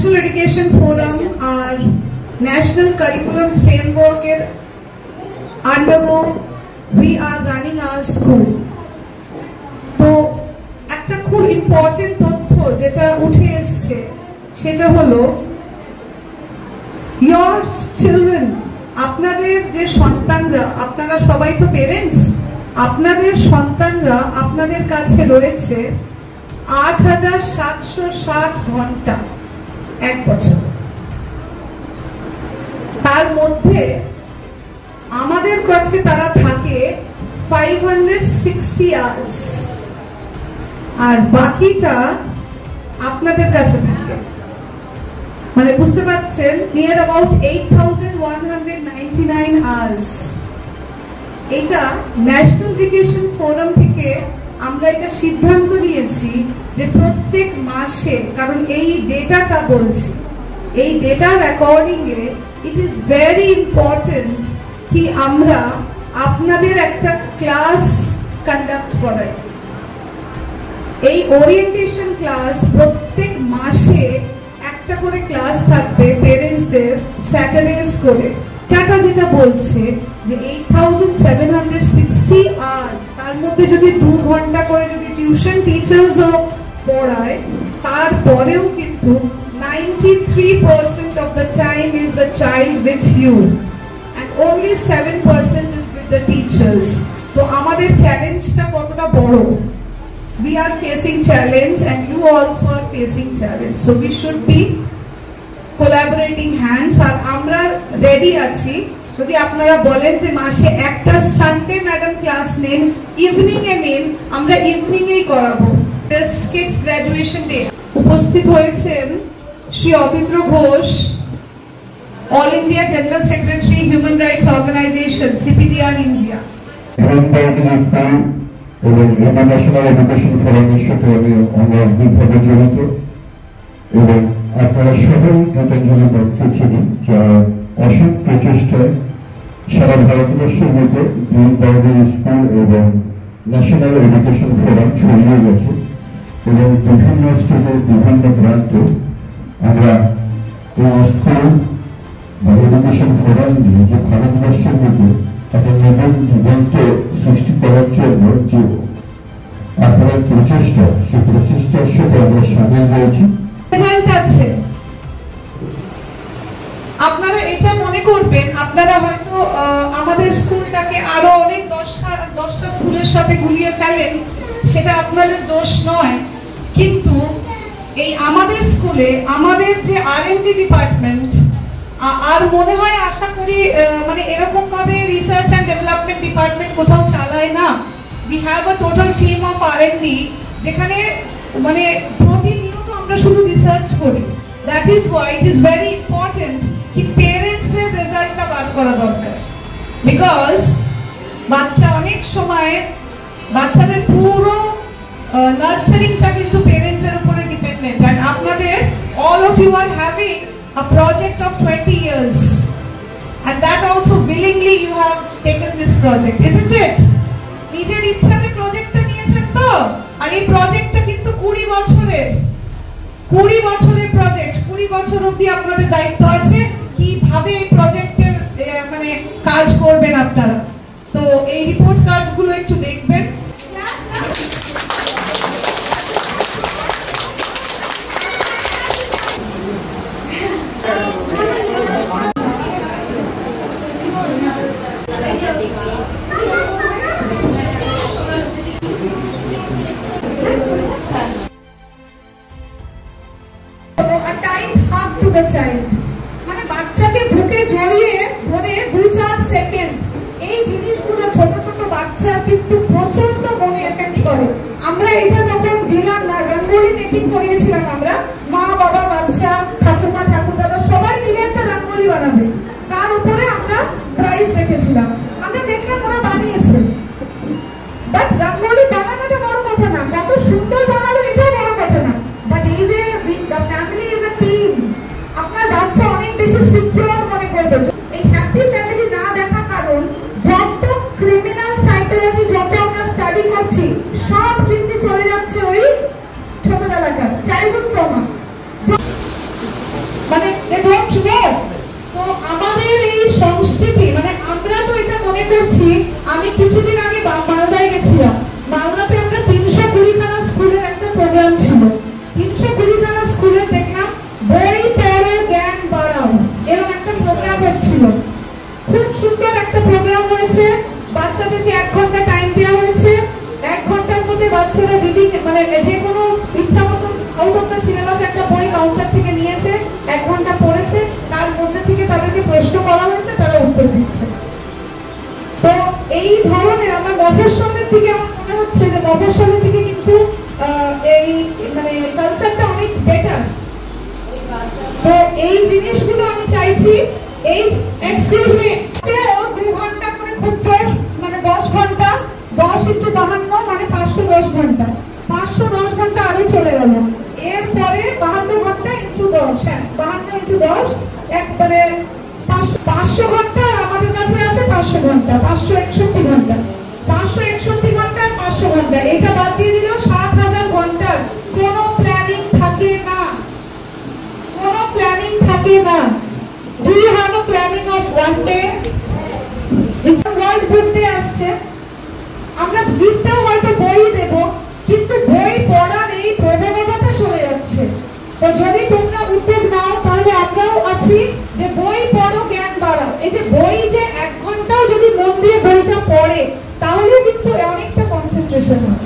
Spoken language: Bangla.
National Education Forum, our National Curriculum Framework undergo, we are running our school. তো একটা খুব ইম্পর্টেন্ট তথ্য যেটা উঠে এসছে সেটা হলো your children, আপনাদের যে সন্তানরা, আপনারা সবাই তো পেরেন্টস, আপনাদের সন্তানরা আপনাদের কাছে রয়েছে ৮৭৬০ ঘন্টা এক বছর। তার মধ্যে আমাদের কাছে তারা থাকে 560 আওয়ার্স, আর বাকিটা আপনাদের কাছে থাকে। মানে বুঝতে পারছেন, নিয়ার অ্যাবাউট 8199 আওয়ার্স। এটা ন্যাশনাল এডুকেশন ফোরাম থেকে আমরা এটা সিদ্ধান্ত নিয়েছি যে প্রত্যেক মাসে, কারণ এই ডেটাটা বলছি, এই ডেটার according A it is very important কি আমরা আপনাদের একটা ক্লাস কন্ডাক্ট করাই। এই ওরিয়েন্টেশন ক্লাস প্রত্যেক মাসে একটা করে ক্লাস থাকবে পেরেন্টসদের, স্যাটারডেজ করে। টাটা যেটা বলছে যে 8760 আওয়ার্স, তার মধ্যে যদি 2 ঘন্টা করে যদি টিউশন টিচার্সও পড়ায়, তারপরেও কিন্তু 93% of the time is the child with you and only 7% is with the teachers. তো আমাদের চ্যালেঞ্জটা কতটা বড়। We are facing challenge and you also are facing challenge, so we should be collaborating hands. আর আমরা রেডি আছি যদি আপনারা বলেন যে মাসে একটা সানডে ম্যাডাম ক্লাস নেন, ইভিনিং এ নেন, আমরা ইভিনিং এই করাবো। দিস কিডস গ্র্যাজুয়েশন ডে উপস্থিত হয়েছেন Shri Atindra Ghosh, all India general secretary, human rights organisation, CPDR India. এবং ইন্টারন্যাশনাল এডুকেশন ফোরামের সাথে আমি অঙ্গভাবে জড়িত, এবং আপনারা সবাই গীতাঞ্জলি দত্ত ছিলেন, যার অসীম প্রচেষ্টায় সারা ভারতবর্ষের মধ্যে গ্রিন পাউডার স্কুল এবং ন্যাশনাল এডুকেশন ফোরাম ছড়িয়ে গেছে, এবং বিভিন্ন স্টেটের বিভিন্ন প্রান্তে আমরা এই স্কুল বা এডুকেশন ফোরাম নিয়ে যে ভারতবর্ষের মধ্যে একটা নতুন দিগন্ত সৃষ্টি করার জন্য যে আপনার প্রচেষ্টা, সেই প্রচেষ্টার সাথে আমরা সামিল রয়েছি। আপনারা এটা মনে করবেন, আপনারা হয়তো আমাদের স্কুলটাকে আরো অনেক 10টা স্কুলের সাথে গুলিয়ে ফেলেন, সেটা আপনাদের দোষ নয়। কিন্তু এই আমাদের স্কুলে আমাদের যে R&D ডিপার্টমেন্ট, আর মনে হয় আশা করি মানে এরকম ভাবে রিসার্চ এন্ড ডেভেলপমেন্ট ডিপার্টমেন্ট কোথাও চালায় না। We have a total team of R&D, যেখানে মানে প্রতিনিয়ত আমরা শুধু রিসার্চ করি। That is why it is very important কি পেরেন্টসদের রেজাল্টটা বার করা দরকার, বিকজ বাচ্চা অনেক সময় বাচ্চাদের পুরো নার্চারিংটা কিন্তু পেরেন্টসের উপরে ডিপেন্ডেন্ট। এন্ড আপনাদের all of you are having a project of 20 years, and that also willingly you have taken this project, isn't it? নিজের ইচ্ছাতে প্রজেক্টটা নিয়েছেন তো, আর এই প্রজেক্টটা কিন্তু 20 বছরের প্রজেক্ট। 20 বছর অবধি আপনাদের দায়িত্ব আছে কিভাবে এই প্রজেক্টের মানে কাজ করবেন আপনারা। তো এই রিপোর্ট কার্ডগুলো একটু দেখবেন। মানে বাচ্চাকে বুকে জড়িয়ে ধরে 2-4 সেকেন্ড, এই জিনিসগুলো ছোট ছোট বাচ্চা কিন্তু প্রচন্ড মনে এফেক্ট করে। আমরা এটা যখন দিলাম না, রঙ্গোলি মেকিং করিয়েছিলাম আমরা, মা বাবা বাচ্চা ঠাকুমা ঠাকুরদাদা সবাই মিলে একটা রঙ্গোলি বানাবে, তার উপরে আমরা প্রাইজ রেখেছিলাম। আমরা দেখলাম ওরা বানিয়েছে, বাট রঙ্গোলি বানানোটা বড় কথা না, কত সুন্দর বানালো এটাও বড় কথা না, বাট এই যে the family is a team, আপনার বাচ্চা অনেক বেশি সিকিউর মনে করবে। এই হ্যাপি ফ্যামিলি না দেখা কারণ যত ক্রিমিনাল সাইকোলজি যত আমরা স্টাডি করছি সব কিন্তু চলে যাচ্ছে ওই ছোটবেলাটা চাইল্ডহুড ট্রমা। মানে they don't know। তো আমাদের এই সংস্কৃতি মানে আমরা তো এটা মনে করছি। আমি কিছুদিন আগে মালদায় গেছিলাম। মালদাতে আমরা 320 স্কুলের একটা প্রোগ্রাম ছিল। 320 স্কুলে দেখলাম বই পড়ো জ্ঞান বাড়াও এরকম একটা প্রোগ্রাম হচ্ছিল। খুব সুন্দর একটা প্রোগ্রাম হয়েছে। বাচ্চাদেরকে 1 ঘন্টা টাইম দেওয়া হয়েছে। 1 ঘন্টার মধ্যে বাচ্চারা রিডিং মানে যে কোনো ইচ্ছা মতো আউট অফ দ্য সিলেবাস একটা বই কাউন্টার থেকে নিয়েছে, 1 ঘন্টা পড়েছে, তার মধ্যে থেকে তাদেরকে প্রশ্ন করা হয়েছে, তারা উত্তর দিচ্ছে। তো এই ধরনের আমার মফস্বলের দিকে আমার মনে হচ্ছে যে মফস্বলের দিকে কিন্তু এই মানে কালচারটা অনেক বেটার। তো এই জিনিসগুলো আমি চাইছি। এই এক্সকিউজ মি 2 ঘন্টা করে খুব জোর মানে 10 ঘন্টা 10 × 52 মানে 510 ঘন্টা 510 ঘন্টা আরো চলে গেল। এরপরে 52 ঘন্টা × 10 হ্যাঁ 52 × 10 একবারে 500 ঘন্টা। আমাদের কাছে আছে 500 ঘন্টা 561 ঘন্টা 561 ঘন্টা 500 ঘন্টা। এটা বাদ দিয়ে দিলেও 7000 ঘন্টার কোনো প্ল্যানিং থাকে না, কোনো প্ল্যানিং থাকে না। Do you have a planning of one day? World book day আসছে, আমরা গিফটও হয়তো বই দেব, কিন্তু বই পড়ার এই প্রবণতাটা চলে যাচ্ছে। তো যদি তোমরা উদ্যোগ নাও তাহলে আমরাও আছি যে বই পড়ো জ্ঞান বাড়াও। এই যে বই যে 1 ঘন্টাও যদি মন দিয়ে বইটা পড়ে তাহলে কিন্তু অনেকটা কনসেন্ট্রেশন হয়।